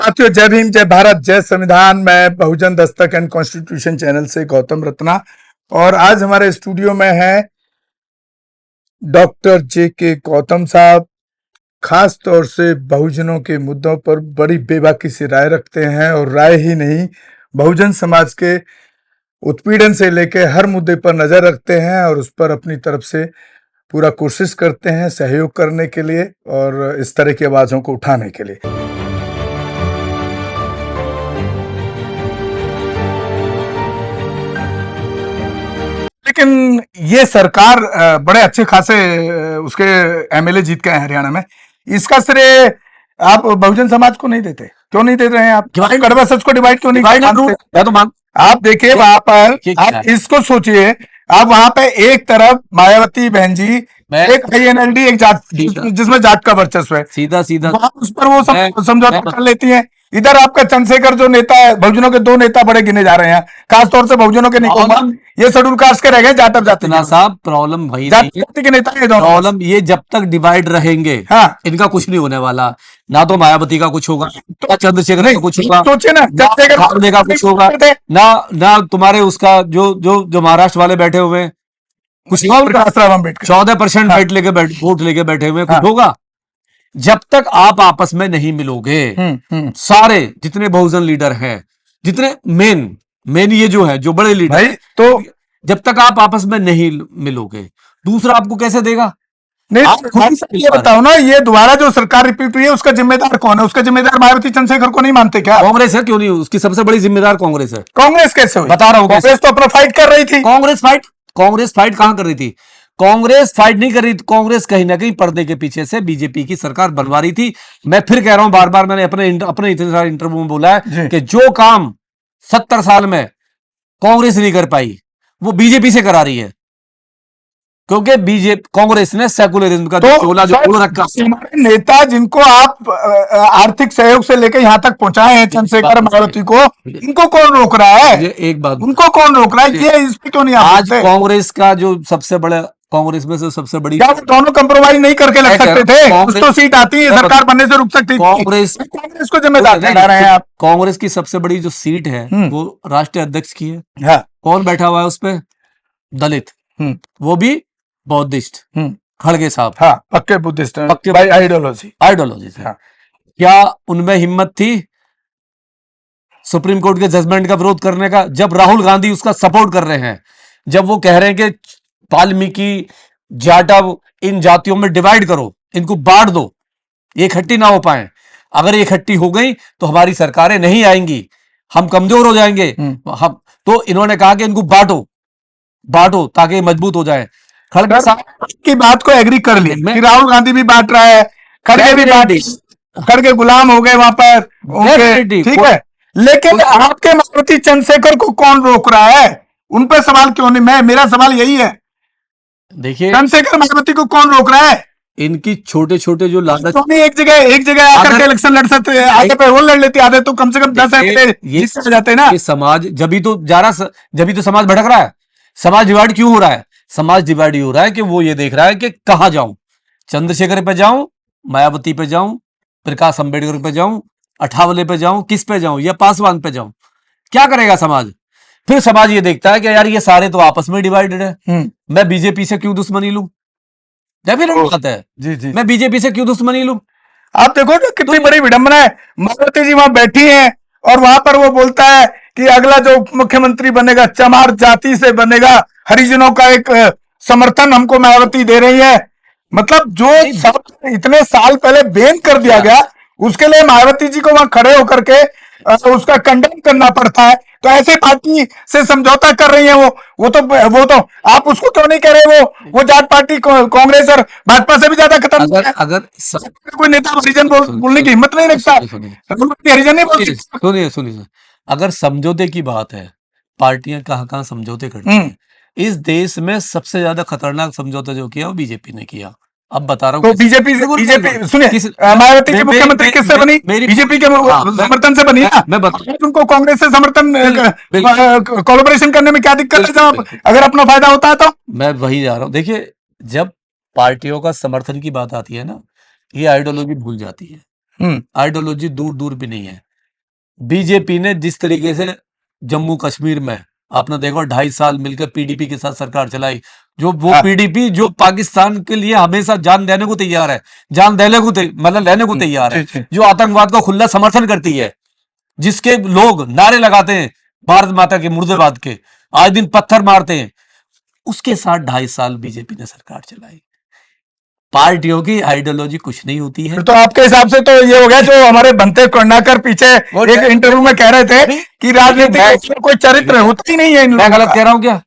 साथियों, जय भीम, जय भारत, जय संविधान। मैं बहुजन दस्तक एंड कॉन्स्टिट्यूशन चैनल से गौतम रत्ना, और आज हमारे स्टूडियो में है डॉक्टर जे.के. गौतम साहब। खास तौर से बहुजनों के मुद्दों पर बड़ी बेबाकी से राय रखते हैं, और राय ही नहीं, बहुजन समाज के उत्पीड़न से लेकर हर मुद्दे पर नजर रखते हैं और उस पर अपनी तरफ से पूरा कोशिश करते हैं सहयोग करने के लिए और इस तरह की आवाजों को उठाने के लिए। लेकिन ये सरकार बड़े अच्छे खासे उसके एमएलए जीत के हैं हरियाणा में। इसका श्रेय आप बहुजन समाज को नहीं देते? क्यों नहीं दे रहे हैं आप? कड़वा सच को डिवाइड क्यों नहीं मानते? तो मांग आप देखिए वहां पर, आप इसको सोचिए, आप वहां पे एक तरफ मायावती बहन जी, एक आईएनएलडी, एक जाट, जिसमें जाट का वर्चस्व है, सीधा सीधा उस पर वो सब समझौता कर लेती है। इधर आपका चंद्रशेखर जो नेता है, बहुजनों के दो नेता बड़े गिने जा रहे हैं, खासतौर से बहुजनों के नहीं कहूंगा, ये शेड्यूल कास्ट के रह गए, जाट जाति साहब। प्रॉब्लम भाई जाति के नेता है, प्रॉब्लम ये जब तक डिवाइड रहेंगे, हाँ, इनका कुछ नहीं होने वाला। ना तो मायावती का कुछ होगा, तो चंद्रशेखर का कुछ होगा, सोचिए ना, चंद्रशेखर का कुछ होगा, ना तुम्हारे उसका जो महाराष्ट्र वाले बैठे हुए हैं कुछ 14% वोट लेके बैठे हुए कुछ होगा। जब तक आप आपस में नहीं मिलोगे, सारे जितने बहुजन लीडर हैं, जितने मेन ये जो है, जो बड़े लीडर, तो जब तक आप आपस में नहीं मिलोगे, दूसरा आपको कैसे देगा? नहीं, ये बताओ ना, ये दोबारा जो सरकार रिपीट हुई है, उसका जिम्मेदार कौन है? उसका जिम्मेदार मायावती चंद्रशेखर को नहीं मानते क्या? कांग्रेस है। क्यों नहीं? उसकी सबसे बड़ी जिम्मेदार कांग्रेस है। कांग्रेस कैसे हुई? बता रहा हूं, कांग्रेस तो अपना फाइट कर रही थी। कांग्रेस फाइट कहां कर रही थी? कांग्रेस फाइट नहीं कर रही थी। कांग्रेस कहीं ना कहीं पर्दे के पीछे से बीजेपी की सरकार बनवा रही थी। मैं फिर कह रहा हूं, बार बार मैंने अपने इतने सारे इंटरव्यू में बोला है कि जो काम 70 साल में कांग्रेस नहीं कर पाई, वो बीजेपी से करा रही है, क्योंकि कांग्रेस ने सेकुलरिज्म का चोला जो खोल रखा। नेता जिनको आप आर्थिक सहयोग से लेकर यहां तक पहुंचाए हैं, चंद्रशेखर, मायावती को, इनको कौन रोक रहा है? एक बात, उनको कौन रोक रहा है? ये इस पे क्यों नहीं आज कांग्रेस का जो सबसे बड़ा, कांग्रेस में से सबसे बड़ी, क्या वो दोनों कंप्रोमाइज नहीं करके लग सकते थे? कुछ तो सीट आती है, सरकार बनने से रुक सकती थी। कांग्रेस को जिम्मेदार ठहरा रहे हैं आप। कांग्रेस की सबसे बड़ी जो सीट है वो राष्ट्रीय अध्यक्ष की है। हाँ। कौन बैठा हुआ है उस पे? दलित, वो भी बौद्धिस्ट, खड़गे साहब। हाँ, पक्के बुद्धिस्ट, पक्के भाई, आइडियोलॉजी से। हाँ। क्या उनमें हिम्मत थी सुप्रीम कोर्ट के जजमेंट का विरोध करने का? जब राहुल गांधी उसका सपोर्ट कर रहे हैं, जब वो कह रहे हैं कि वाल्मीकि, जाटव, इन जातियों में डिवाइड करो, इनको बांट दो, ये इकट्ठी ना हो पाए। अगर ये इकट्ठी हो गई तो हमारी सरकारें नहीं आएंगी, हम कमजोर हो जाएंगे। हम तो इन्होंने कहा कि इनको बांटो ताकि मजबूत हो जाए। खड़गे साहब की बात को एग्री कर लिया कि राहुल गांधी भी बांट रहा है, खड़गे भी बांट, खड़गे गुलाम हो गए वहां पर, ठीक है। लेकिन आपके मायावती चंद्रशेखर को कौन रोक रहा है? उन पर सवाल क्यों नहीं? मेरा सवाल यही है। देखिए, चंद्रशेखर, मायावती को कौन रोक रहा है? इनकी छोटे छोटे जो लालच, तो एक जगह आकर के इलेक्शन लड़ सकते हैं, आधे पे वो लड़ लेते, आधे तो कम से कम 10 ये जाते हैं ना। ये समाज जब तो समाज भटक रहा है। समाज डिवाइड क्यों हो रहा है? समाज डिवाइड हो रहा है कि वो ये देख रहा है कि कहां जाऊं, चंद्रशेखर पे जाऊं, मायावती पे जाऊं, प्रकाश अंबेडकर पे जाऊं, अठावले पे जाऊं, किस पे जाऊं, या पासवान पे जाऊं? क्या करेगा समाज? फिर समाज ये देखता है कि यार ये सारे तो आपस में डिवाइडेड है, मैं बीजेपी से क्यों दुश्मनी लूं? डेफिनेटली बात है, जी, मैं बीजेपी से क्यों दुश्मनी लूं? आप देखो ना कितनी बड़ी विडंबना है। मायावती जी वहां बैठी हैं और वहां पर वो बोलता है कि अगला जो मुख्यमंत्री बनेगा चमार जाति से बनेगा, हरिजनों का एक समर्थन हमको मायावती दे रही है। मतलब जो सब इतने साल पहले बैन कर दिया गया, उसके लिए मायावती जी को वहां खड़े होकर के उसका कंडेम करना पड़ता है। तो ऐसे पार्टी से समझौता कर रही है वो तो आप उसको क्यों नहीं कह रहे? वो जाट पार्टी कांग्रेस और भाजपा से भी ज्यादा खतरनाक है। अगर कोई नेता हरिजन बोलने की हिम्मत नहीं रखता, हरिजन नहीं बोल। सुनिए, अगर समझौते की बात है, पार्टियां कहां समझौते करती हैं। इस देश में सबसे ज्यादा खतरनाक समझौता जो किया वो बीजेपी ने किया। अब बता रहा हूं, तो बीजेपी सुनिए, मायावती की मुख्यमंत्री किससे बनी? बीजेपी के समर्थन से बनी ना। मैं बता, उनको कांग्रेस से समर्थन कोलैबोरेशन करने में क्या दिक्कत है? जब अगर अपना फायदा होता है तो मैं वही जा रहा हूं। देखिए, जब पार्टियों का समर्थन की बात आती है ना, ये आइडियोलॉजी भूल जाती है। आइडियोलॉजी दूर दूर भी नहीं है। बीजेपी ने जिस तरीके से जम्मू कश्मीर में आपने देखो 2.5 साल मिलकर पीडीपी के साथ सरकार चलाई, जो वो हाँ। पीडीपी जो पाकिस्तान के लिए हमेशा जान देने को तैयार है, जान देने को मतलब लेने को तैयार है, जी, जी। जो आतंकवाद का खुला समर्थन करती है, जिसके लोग नारे लगाते हैं भारत माता के मुर्दाबाद के, आज दिन पत्थर मारते हैं, उसके साथ 2.5 साल बीजेपी ने सरकार चलाई। पार्टियों की आइडियोलॉजी कुछ नहीं होती है। फिर तो आपके हिसाब से तो ये हो गया जो हमारे बनते कर्नाकर पीछे वो एक इंटरव्यू में कह रहे थे कि राजनीतिक में कोई चरित्र होता ही नहीं है इन मैं लोगों गलत का। कह रहा हूं क्या?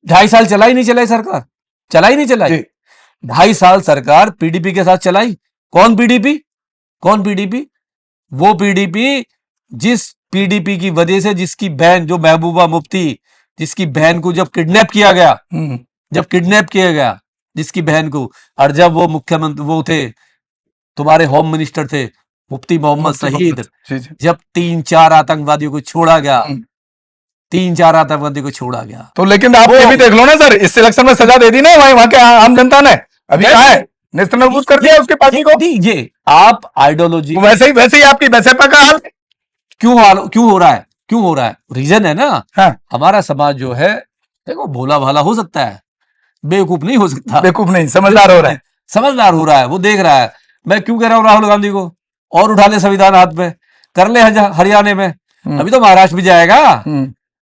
2.5 साल चलाई नहीं चलाई सरकार? चलाई नहीं चलाई? जी। 2.5 साल सरकार पीडीपी के साथ चलाई। कौन पीडीपी? कौन पीडीपी? वो पीडीपी जिस पीडीपी की वजह से जिसकी बहन जो महबूबा मुफ्ती, जिसकी बहन को जब किडनैप किया गया, जब किडनैप किया गया जिसकी बहन को, और जब वो मुख्यमंत्री वो थे, तुम्हारे होम मिनिस्टर थे मुफ्ती मोहम्मद सईद, जी, जी। जब 3-4 आतंकवादियों को छोड़ा गया, 3-4 आतंकवादियों को छोड़ा गया, तो लेकिन आप ये भी देख लो ना सर, इस इलेक्शन में सजा दे दी ना वहाँ के आम जनता ने, अभी कहा है नेस्तनाबूद कर दिया उसकी पार्टी को। ये आप आइडियोलॉजी वैसे ही आपकी बसपा का हाल क्यों हो रहा है? क्यों हो रहा है? रीजन है ना, हाँ। हमारा समाज जो है देखो भोला भाला हो सकता है, बेवकूफ नहीं हो सकता। बेवकूफ नहीं, समझदार हो रहा है। समझदार हो रहा है, वो देख रहा है। मैं क्यों कह रहा हूँ राहुल गांधी को और उठा ले संविधान हाथ में, कर ले हरियाणा में, अभी तो महाराष्ट्र भी जाएगा।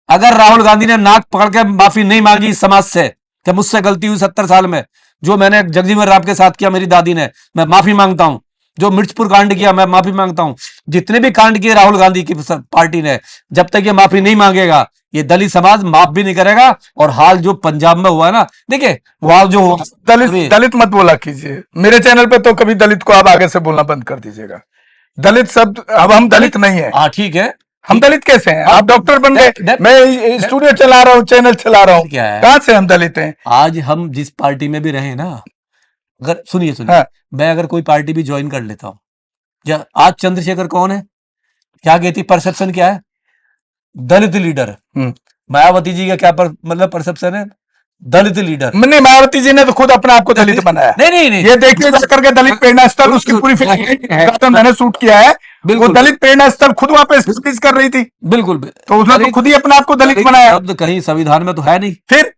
अगर राहुल गांधी ने नाक पकड़ के माफी नहीं मांगी इस समाज से कि मुझसे गलती हुई 70 साल में, जो मैंने जगजीवन राम के साथ किया मेरी दादी ने, मैं माफी मांगता हूं। जो मिर्चपुर कांड किया मैं माफी मांगता हूं। जितने भी कांड किए राहुल गांधी की पार्टी ने, जब तक ये माफी नहीं मांगेगा ये दलित समाज माफ भी नहीं करेगा। और हाल जो पंजाब में हुआ है ना, देखिए वहां जो हुआ, दलित मत बोला कीजिए मेरे चैनल पे, तो कभी दलित को आप आगे से बोलना बंद कर दीजिएगा। दलित शब्द, अब हम दलित नहीं है। हाँ ठीक है, हम दलित कैसे हैं? आप डॉक्टर बन गए, मैं स्टूडियो चला रहा हूँ, चैनल चला रहा हूँ, क्या है? कहां से हम दलित हैं? आज हम जिस पार्टी में भी रहे ना, अगर सुनिए हाँ। मैं अगर कोई पार्टी भी ज्वाइन कर लेता हूं, आज चंद्रशेखर कौन है, क्या कहती परसेप्शन क्या है? दलित लीडर। मायावती जी का क्या मतलब परसेप्शन है? दलित लीडर। नहीं, मायावती जी ने तो खुद अपने आप को दलित बनाया। नहीं ये देखिए जाकर के दलित प्रेरणा स्थल, उसकी पूरी फिल्म मैंने शूट किया है, वो दलित प्रेरणा स्थल खुद वहां पे स्पीच कर रही थी। बिल्कुल, तो उसने तो खुद ही अपने आप को दलित बनाया। शब्द कहीं संविधान में तो है नहीं, फिर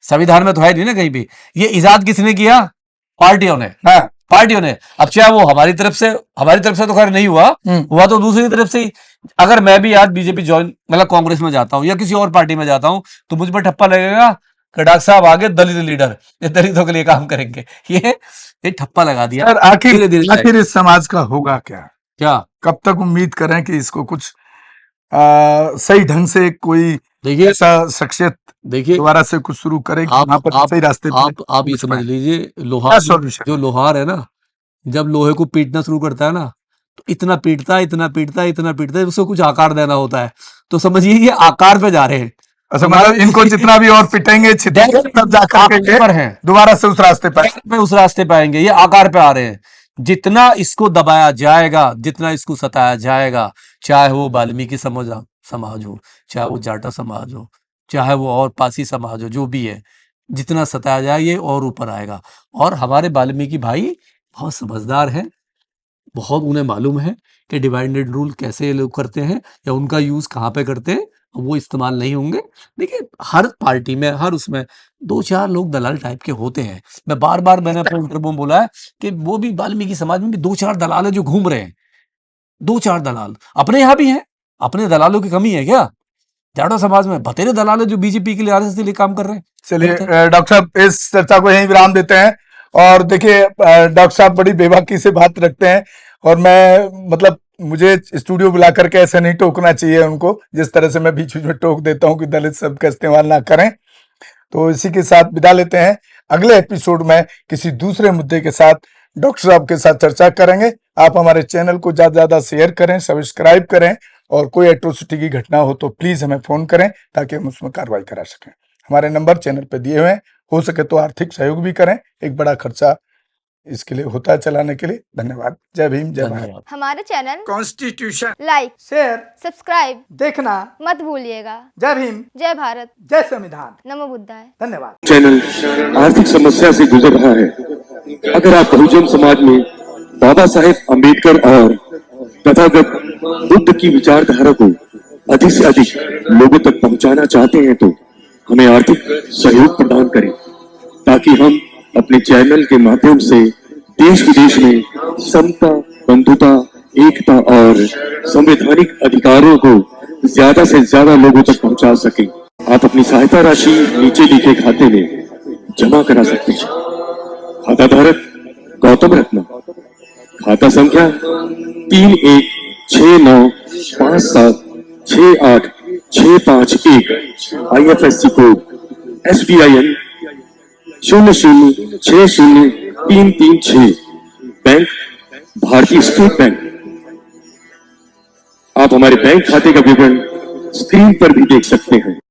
संविधान में तो है नहीं ना कहीं भी। ये इजाद किसने किया? पार्टियों ने। हाँ। पार्टियों ने। अब चाहे वो हमारी तरफ से तो खैर नहीं हुआ तो दूसरी तरफ से। अगर मैं भी आज बीजेपी ज्वाइन, मतलब कांग्रेस में जाता हूं या किसी और पार्टी में जाता हूं, तो मुझ पर ठप्पा लगेगा कि डॉक्टर साहब आगे दलित लीडर, ये दलितों के लिए काम करेंगे। ये ठप्पा लगा दिया। आखिर इस समाज का होगा क्या? कब तक उम्मीद करें कि इसको कुछ सही ढंग से कोई देखिए ऐसा शख्सियत दोबारा से कुछ शुरू करे, सही रास्ते पे आप ये समझ लीजिए, लोहार जो लोहार है ना, जब लोहे को पीटना शुरू करता है ना, तो इतना पीटता है, उसको कुछ आकार देना होता है। तो समझिए ये आकार पे जा रहे हैं। अच्छा, मतलब इनको जितना भी और पिटेंगे तब जाकर दोबारा से उस रास्ते पे आएंगे। ये आकार पे आ रहे हैं। जितना इसको दबाया जाएगा, जितना इसको सताया जाएगा, चाहे वो वाल्मीकि समाज हो, चाहे वो जाटा समाज हो, चाहे वो और पासी समाज हो, जो भी है, जितना सताया जाए ये और ऊपर आएगा। और हमारे वाल्मीकि भाई बहुत समझदार हैं, बहुत उन्हें मालूम है कि डिवाइड एंड रूल कैसे लोग करते हैं या उनका यूज कहाँ पे करते हैं, वो इस्तेमाल नहीं होंगे। देखिए हर पार्टी में, हर उसमें 2-4 लोग दलाल टाइप के होते हैं। मैं बार मैंने अपने इंटरव्यू में बोला है कि वो भी वाल्मीकि समाज में भी 2-4 दलाल है जो घूम रहे हैं। 2-4 दलाल अपने यहाँ भी हैं। अपने दलालों की कमी है क्या? जाटो समाज में बतेरे दलाल है जो बीजेपी के लिए, आरएसएस के लिए काम कर रहे हैं। चलिए डॉक्टर साहब, इस चर्चा को यहीं विराम देते हैं। और देखिए डॉक्टर साहब बड़ी बेबाकी से बात रखते हैं, और मैं मतलब मुझे स्टूडियो बुला करके ऐसे नहीं टोकना चाहिए उनको, जिस तरह से मैं बीच बीच में टोक देता हूं कि दलित शब्द का इस्तेमाल ना करें। तो इसी के साथ विदा लेते हैं। अगले एपिसोड में किसी दूसरे मुद्दे के साथ डॉक्टर साहब के साथ चर्चा करेंगे। आप हमारे चैनल को ज्यादा ज्यादा शेयर करें, सब्सक्राइब करें, और कोई एट्रोसिटी की घटना हो तो प्लीज हमें फोन करें ताकि हम उसमें कार्रवाई करा सकें। हमारे नंबर चैनल पे दिए हुए हैं, हो सके तो आर्थिक सहयोग भी करें, एक बड़ा खर्चा इसके लिए होता है चलाने के लिए। धन्यवाद। जय भीम, जय भारत। हमारे channel constitution like, share, subscribe देखना मत भूलिएगा। जय भीम, जय भारत, जय संविधान, नमो बुद्धाय। धन्यवाद। चैनल आर्थिक समस्या से गुजर रहा है। अगर आप बहुजन समाज में बाबा साहेब अम्बेडकर और तथागत बुद्ध की विचारधारा को अधिक से अधिक लोगों तक पहुंचाना चाहते हैं तो हमें आर्थिक सहयोग प्रदान करें, ताकि हम अपने चैनल के माध्यम से देश विदेश में समता, बंधुता, एकता और संवैधानिक अधिकारों को ज्यादा से ज्यादा लोगों तक पहुंचा सके। आप अपनी सहायता राशि नीचे लिखे खाते में जमा करा सकते हैं। खाता धारक गौतम रत्ना, खाता संख्या 3169576865 IFSC कोड SBIN 00603336, बैंक भारतीय स्टेट बैंक। आप हमारे बैंक खाते का विवरण स्क्रीन पर भी देख सकते हैं।